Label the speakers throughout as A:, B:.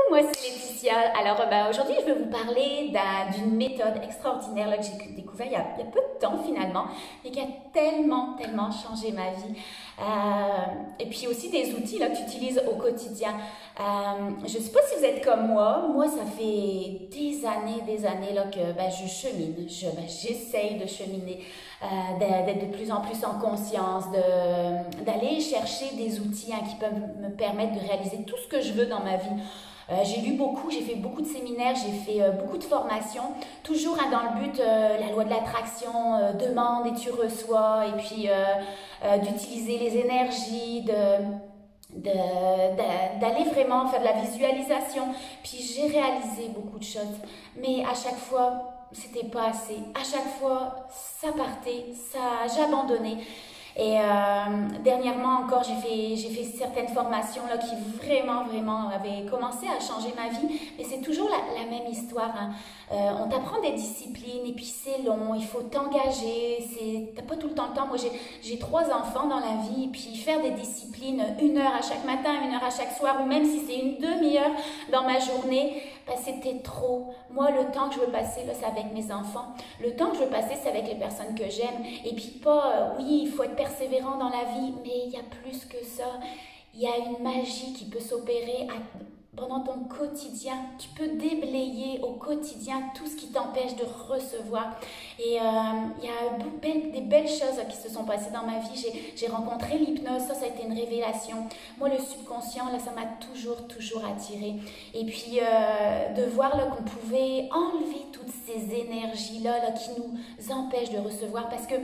A: Moi c'est Laetitia. Alors aujourd'hui je vais vous parler d'une méthode extraordinaire là, que j'ai découvert il y a peu de temps finalement et qui a tellement changé ma vie. Et puis aussi des outils là, que tu utilises au quotidien. Je ne sais pas si vous êtes comme moi ça fait des années là, que je chemine, j'essaye de cheminer, d'être de plus en plus en conscience, d'aller chercher des outils qui peuvent me permettre de réaliser tout ce que je veux dans ma vie. J'ai lu beaucoup, j'ai fait beaucoup de séminaires, j'ai fait beaucoup de formations, toujours dans le but, la loi de l'attraction, demande et tu reçois, et puis d'utiliser les énergies, d'aller vraiment faire de la visualisation. Puis j'ai réalisé beaucoup de choses, mais à chaque fois, c'était pas assez. À chaque fois, ça partait, j'abandonnais. Et dernièrement encore, j'ai fait certaines formations là, qui vraiment avaient commencé à changer ma vie. Mais c'est toujours la même histoire. On t'apprend des disciplines et puis c'est long, il faut t'engager. T'as pas tout le temps le temps. Moi, j'ai 3 enfants dans la vie. Et puis faire des disciplines, 1 heure à chaque matin, 1 heure à chaque soir, ou même si c'est une demi-heure dans ma journée, c'était trop. Moi, le temps que je veux passer, là, c'est avec mes enfants. Le temps que je veux passer, c'est avec les personnes que j'aime. Et puis pas, oui, il faut être persévérant dans la vie, mais il y a plus que ça. Il y a une magie qui peut s'opérer pendant ton quotidien. Tu peux déblayer au quotidien tout ce qui t'empêche de recevoir. Et il y a des belles choses qui se sont passées dans ma vie. J'ai rencontré l'hypnose, ça a été une révélation. Moi, le subconscient, là, ça m'a toujours attirée. Et puis, de voir qu'on pouvait enlever toutes ces énergies-là qui nous empêchent de recevoir, parce que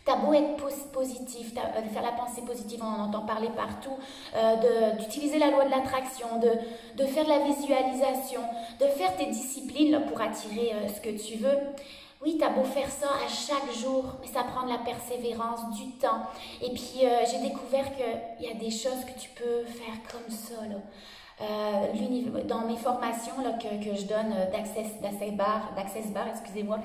A: t'as beau être positif, de faire la pensée positive, on en entend parler partout, d'utiliser la loi de l'attraction, de faire de la visualisation, de faire tes disciplines là, pour attirer ce que tu veux. Oui, t'as beau faire ça à chaque jour, mais ça prend de la persévérance, du temps. Et puis, j'ai découvert qu'il y a des choses que tu peux faire comme ça, là. Dans mes formations là, que je donne d'Access Bar, excusez-moi,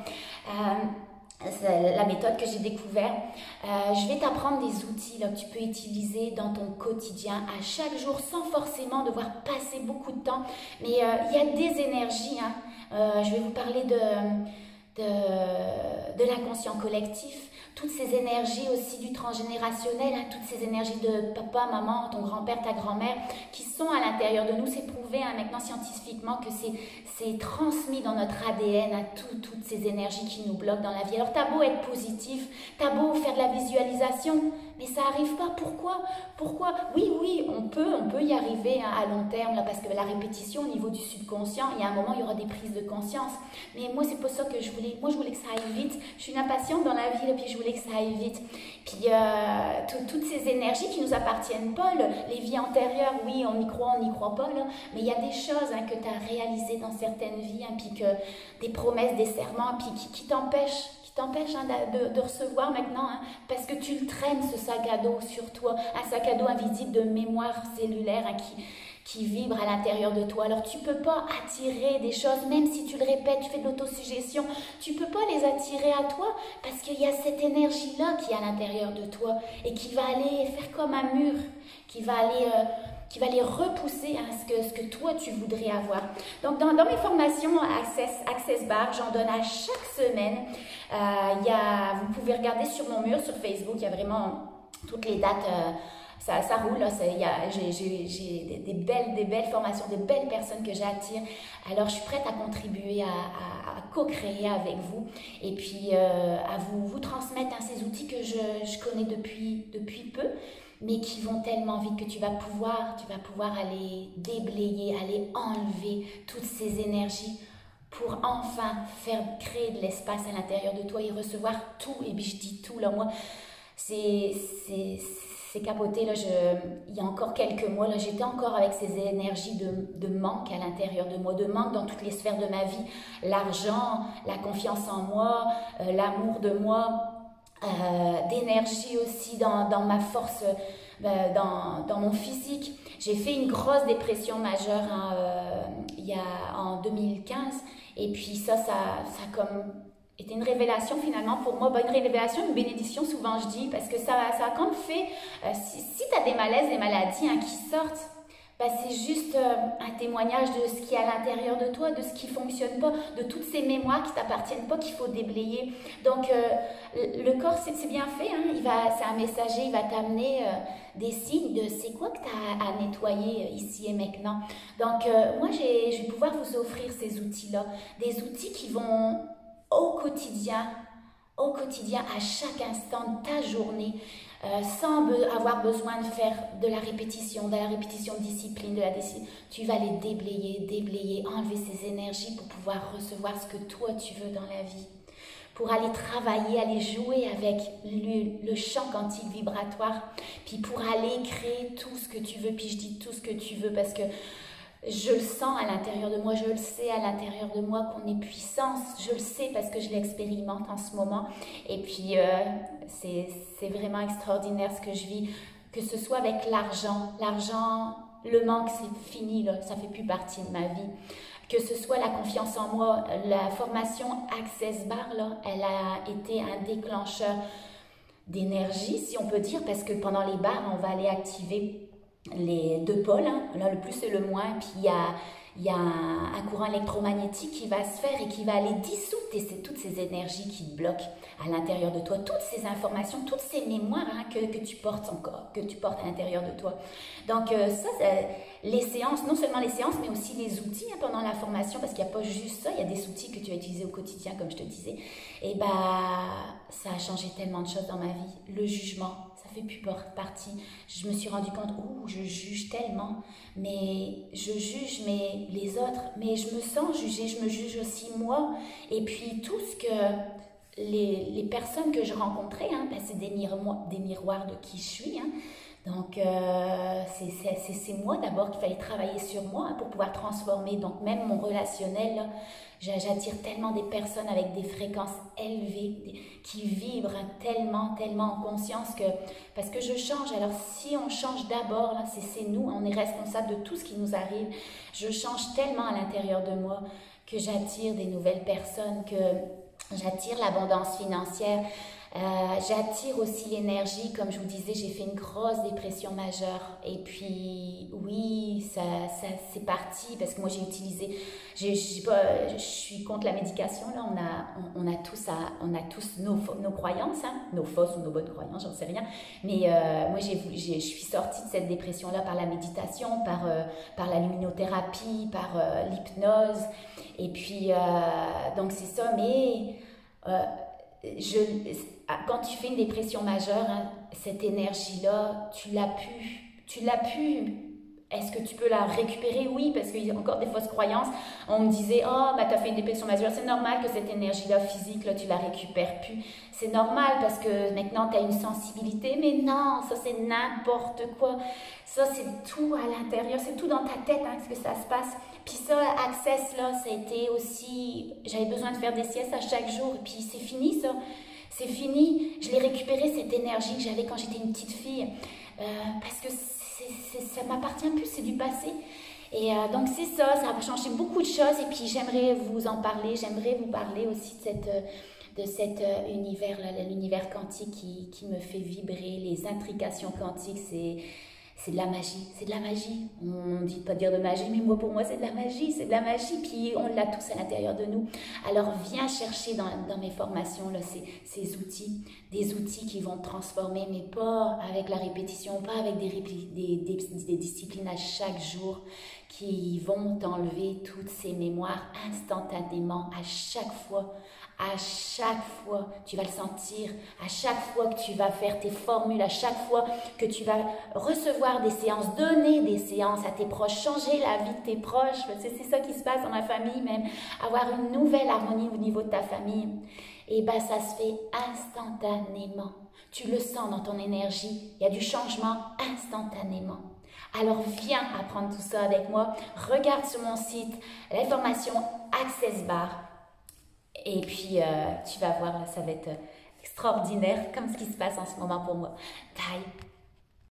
A: c'est la méthode que j'ai découverte. Je vais t'apprendre des outils là, que tu peux utiliser dans ton quotidien à chaque jour sans forcément devoir passer beaucoup de temps. Mais il y a des énergies. Je vais vous parler de l'inconscient collectif, toutes ces énergies aussi du transgénérationnel, toutes ces énergies de papa, maman, ton grand-père, ta grand-mère, qui sont à l'intérieur de nous. C'est prouvé maintenant scientifiquement que c'est transmis dans notre ADN, toutes ces énergies qui nous bloquent dans la vie. Alors t'as beau être positif, t'as beau faire de la visualisation, mais ça n'arrive pas. Pourquoi? Oui, on peut y arriver à long terme, là, parce que la répétition au niveau du subconscient, il y a un moment, il y aura des prises de conscience. Mais moi, c'est pas ça que je voulais. Moi, je voulais que ça aille vite. Je suis une impatiente dans la vie, là, puis je voulais que ça aille vite. Puis, toutes ces énergies qui nous appartiennent pas, les vies antérieures, oui, on y croit pas, là, mais il y a des choses que tu as réalisées dans certaines vies, puis que des promesses, des serments, puis qui t'empêchent de recevoir maintenant, parce que tu le traînes, ce sac à dos sur toi, un sac à dos invisible de mémoire cellulaire qui vibre à l'intérieur de toi. Alors tu peux pas attirer des choses, même si tu le répètes, tu fais de l'autosuggestion, tu peux pas les attirer à toi, parce qu'il y a cette énergie-là qui est à l'intérieur de toi et qui va aller faire comme un mur, qui va aller repousser ce que toi tu voudrais avoir. Donc dans mes formations Access Bar, j'en donne à chaque semaine. Vous pouvez regarder sur mon mur sur Facebook, il y a vraiment toutes les dates. Ça roule, j'ai des belles formations, des belles personnes que j'attire. Alors je suis prête à contribuer, à co-créer avec vous, et puis à vous transmettre ces outils que je connais depuis peu, mais qui vont tellement vite que tu vas pouvoir aller déblayer, aller enlever toutes ces énergies pour enfin créer de l'espace à l'intérieur de toi et recevoir tout. Et puis je dis tout, là, moi, c'est capoté, là, il y a encore quelques mois, là, j'étais encore avec ces énergies de manque à l'intérieur de moi, de manque dans toutes les sphères de ma vie, l'argent, la confiance en moi, l'amour de moi, d'énergie aussi dans ma force, dans mon physique. J'ai fait une grosse dépression majeure en 2015, et puis ça a comme était une révélation finalement pour moi, une révélation, une bénédiction souvent je dis, parce que ça a comme fait, si tu as des malaises, des maladies qui sortent, bah, c'est juste un témoignage de ce qui est à l'intérieur de toi, de ce qui ne fonctionne pas, de toutes ces mémoires qui ne t'appartiennent pas, qu'il faut déblayer. Donc, le corps, c'est bien fait, hein? C'est un messager, il va t'amener des signes de c'est quoi que tu as à nettoyer ici et maintenant. Donc, moi, je vais pouvoir vous offrir ces outils-là, des outils qui vont au quotidien, à chaque instant de ta journée, sans avoir besoin de faire de la répétition de discipline, tu vas les déblayer, enlever ces énergies pour pouvoir recevoir ce que toi tu veux dans la vie. Pour aller travailler, aller jouer avec le champ quantique vibratoire, puis pour aller créer tout ce que tu veux, puis je dis tout ce que tu veux parce que je le sens à l'intérieur de moi, je le sais à l'intérieur de moi qu'on est puissance, je le sais parce que je l'expérimente en ce moment. Et puis, c'est vraiment extraordinaire ce que je vis, que ce soit avec l'argent. L'argent, le manque, c'est fini, là, ça ne fait plus partie de ma vie. Que ce soit la confiance en moi, la formation Access Bar, là, elle a été un déclencheur d'énergie, si on peut dire, parce que pendant les bars, on va aller activer les deux pôles, hein. Là le plus c'est le moins, puis il y a un courant électromagnétique qui va se faire et qui va aller dissoudre toutes ces énergies qui te bloquent à l'intérieur de toi, toutes ces informations, toutes ces mémoires que tu portes encore, que tu portes à l'intérieur de toi. Donc les séances, non seulement les séances, mais aussi les outils pendant la formation, parce qu'il n'y a pas juste ça, il y a des outils que tu vas utiliser au quotidien, comme je te disais. Et ça a changé tellement de choses dans ma vie. Le jugement, ça fait plus partie. Je me suis rendu compte, je juge tellement, mais je juge les autres, mais je me sens jugée, je me juge aussi moi. Et puis tout ce que les personnes que je rencontrais, c'est des miroirs de qui je suis. Donc, c'est moi d'abord qu'il fallait travailler sur moi pour pouvoir transformer. Donc, même mon relationnel, là, j'attire tellement des personnes avec des fréquences élevées, qui vibrent tellement, tellement en conscience parce que je change. Alors, si on change d'abord, c'est nous, on est responsable de tout ce qui nous arrive. Je change tellement à l'intérieur de moi que j'attire des nouvelles personnes, que j'attire l'abondance financière. J'attire aussi l'énergie, comme je vous disais, j'ai fait une grosse dépression majeure et puis oui, ça c'est parti parce que moi j'ai utilisé, je suis contre la médication, là, on a tous nos croyances, nos fausses ou nos bonnes croyances, j'en sais rien, mais moi je suis sortie de cette dépression-là par la méditation, par la luminothérapie, par l'hypnose et puis donc c'est ça, mais quand tu fais une dépression majeure, cette énergie-là, tu l'as pu. Est-ce que tu peux la récupérer? Oui, parce qu'il y a encore des fausses croyances. On me disait, tu as fait une dépression majeure, c'est normal que cette énergie-là physique, là, tu la récupères plus. C'est normal parce que maintenant, tu as une sensibilité. Mais non, ça, c'est n'importe quoi. Ça, c'est tout à l'intérieur, c'est tout dans ta tête, ce que ça se passe. Puis ça, Access, là, ça a été aussi... J'avais besoin de faire des siestes à chaque jour. Puis c'est fini, ça. C'est fini. Je l'ai récupéré, cette énergie que j'avais quand j'étais une petite fille. Parce que ça ne m'appartient plus, c'est du passé. Et donc c'est ça a changé beaucoup de choses. Et puis j'aimerais vous en parler. J'aimerais vous parler aussi de cet univers-là, l'univers quantique qui me fait vibrer. Les intrications quantiques, c'est de la magie, On ne dit pas dire de magie, mais pour moi c'est de la magie, puis on l'a tous à l'intérieur de nous. Alors viens chercher dans mes formations là, ces outils, des outils qui vont te transformer, mais pas avec la répétition, pas avec des disciplines à chaque jour, qui vont t'enlever toutes ces mémoires instantanément, à chaque fois. À chaque fois, tu vas le sentir, à chaque fois que tu vas faire tes formules, à chaque fois que tu vas recevoir des séances, donner des séances à tes proches, changer la vie de tes proches, c'est ça qui se passe dans ma famille même, avoir une nouvelle harmonie au niveau de ta famille, et ça se fait instantanément. Tu le sens dans ton énergie, il y a du changement instantanément. Alors viens apprendre tout ça avec moi, regarde sur mon site l'information Access Bar. Et puis, tu vas voir, ça va être extraordinaire comme ce qui se passe en ce moment pour moi. Bye!